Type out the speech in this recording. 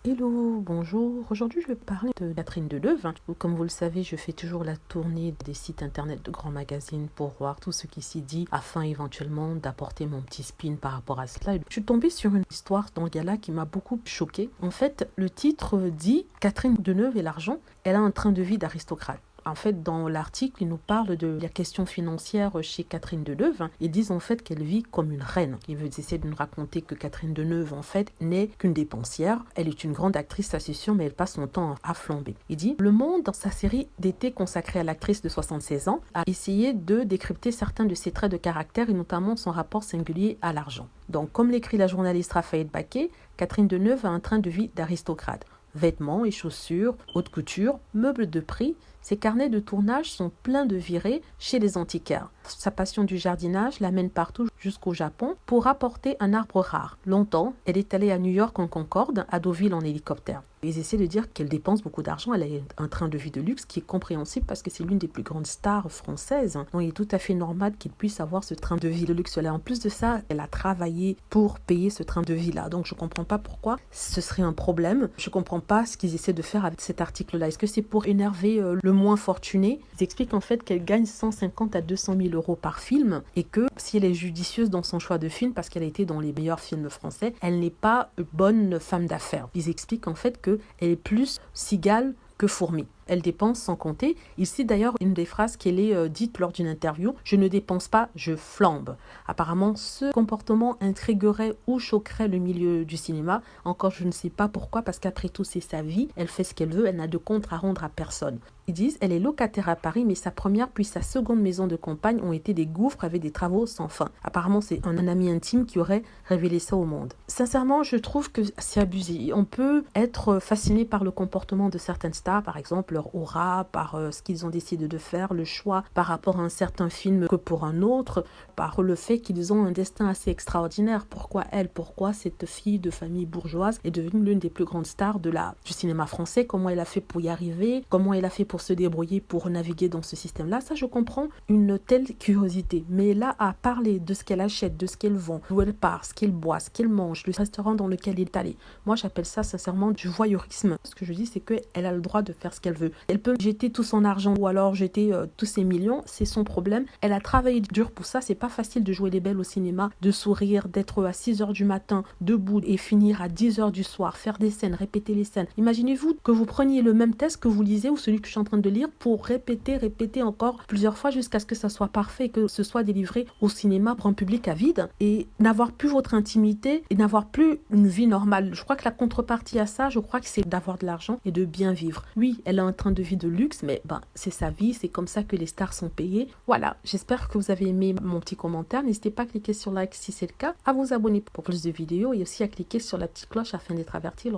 Hello, bonjour. Aujourd'hui, je vais parler de Catherine Deneuve. Comme vous le savez, je fais toujours la tournée des sites internet de grands magazines pour voir tout ce qui s'y dit afin éventuellement d'apporter mon petit spin par rapport à cela. Je suis tombée sur une histoire dans le gala qui m'a beaucoup choquée. En fait, le titre dit Catherine Deneuve et l'argent. Elle a un train de vie d'aristocrate. En fait, dans l'article, ils nous parlent de la question financière chez Catherine Deneuve. Ils disent en fait qu'elle vit comme une reine. Ils essaient de nous raconter que Catherine Deneuve, en fait, n'est qu'une dépensière. Elle est une grande actrice, ça c'est sûr, mais elle passe son temps à flamber. Il dit, Le Monde, dans sa série d'été consacrée à l'actrice de 76 ans, a essayé de décrypter certains de ses traits de caractère et notamment son rapport singulier à l'argent. Donc, comme l'écrit la journaliste Raphaël Baquet, Catherine Deneuve a un train de vie d'aristocrate. Vêtements et chaussures, haute couture, meubles de prix, ses carnets de tournage sont pleins de virées chez les antiquaires. Sa passion du jardinage l'amène partout jusqu'au Japon pour apporter un arbre rare. Longtemps, elle est allée à New York en Concorde, à Deauville en hélicoptère. Ils essaient de dire qu'elle dépense beaucoup d'argent, elle a un train de vie de luxe qui est compréhensible parce que c'est l'une des plus grandes stars françaises. Donc il est tout à fait normal qu'il puisse avoir ce train de vie de luxe-là. En plus de ça, elle a travaillé pour payer ce train de vie-là. Donc je ne comprends pas pourquoi ce serait un problème. Je ne comprends pas ce qu'ils essaient de faire avec cet article-là. Est-ce que c'est pour énerver le moins fortuné? Ils expliquent en fait qu'elle gagne 150 à 200 000 euros par film et que si elle est judicieuse dans son choix de film parce qu'elle a été dans les meilleurs films français, elle n'est pas bonne femme d'affaires. Ils expliquent en fait qu'elle est plus cigale que fourmi. Elle dépense sans compter. Il cite d'ailleurs une des phrases qu'elle est dite lors d'une interview. Je ne dépense pas, je flambe. Apparemment, ce comportement intriguerait ou choquerait le milieu du cinéma. Encore, je ne sais pas pourquoi, parce qu'après tout, c'est sa vie. Elle fait ce qu'elle veut, elle n'a de compte à rendre à personne. Ils disent, elle est locataire à Paris, mais sa première puis sa seconde maison de campagne ont été des gouffres avec des travaux sans fin. Apparemment, c'est un ami intime qui aurait révélé ça au monde. Sincèrement, je trouve que c'est abusé. On peut être fasciné par le comportement de certaines stars, par exemple leur aura, par ce qu'ils ont décidé de faire, le choix par rapport à un certain film que pour un autre, par le fait qu'ils ont un destin assez extraordinaire. Pourquoi elle? Pourquoi cette fille de famille bourgeoise est devenue l'une des plus grandes stars du cinéma français? Comment elle a fait pour y arriver? Comment elle a fait pour se débrouiller, pour naviguer dans ce système-là? Ça, je comprends une telle curiosité. Mais là, à parler de ce qu'elle achète, de ce qu'elle vend, d'où elle part, ce qu'elle boit, ce qu'elle mange, le restaurant dans lequel elle est allée, moi, j'appelle ça sincèrement du voyeurisme. Ce que je dis, c'est qu'elle a le droit de faire ce qu'elle veut. Elle peut jeter tout son argent ou alors jeter tous ses millions, c'est son problème. Elle a travaillé dur pour ça, c'est pas facile de jouer les belles au cinéma, de sourire, d'être à 6 heures du matin, debout et finir à 10 heures du soir, faire des scènes, répéter les scènes. Imaginez-vous que vous preniez le même texte que vous lisez ou celui que je suis en train de lire pour répéter encore plusieurs fois jusqu'à ce que ça soit parfait, que ce soit délivré au cinéma pour un public avide et n'avoir plus votre intimité et n'avoir plus une vie normale. Je crois que la contrepartie à ça, je crois que c'est d'avoir de l'argent et de bien vivre. Oui, elle a un train de vie de luxe, mais c'est sa vie, c'est comme ça que les stars sont payées. Voilà, j'espère que vous avez aimé mon petit commentaire. N'hésitez pas à cliquer sur like si c'est le cas, à vous abonner pour plus de vidéos et aussi à cliquer sur la petite cloche afin d'être averti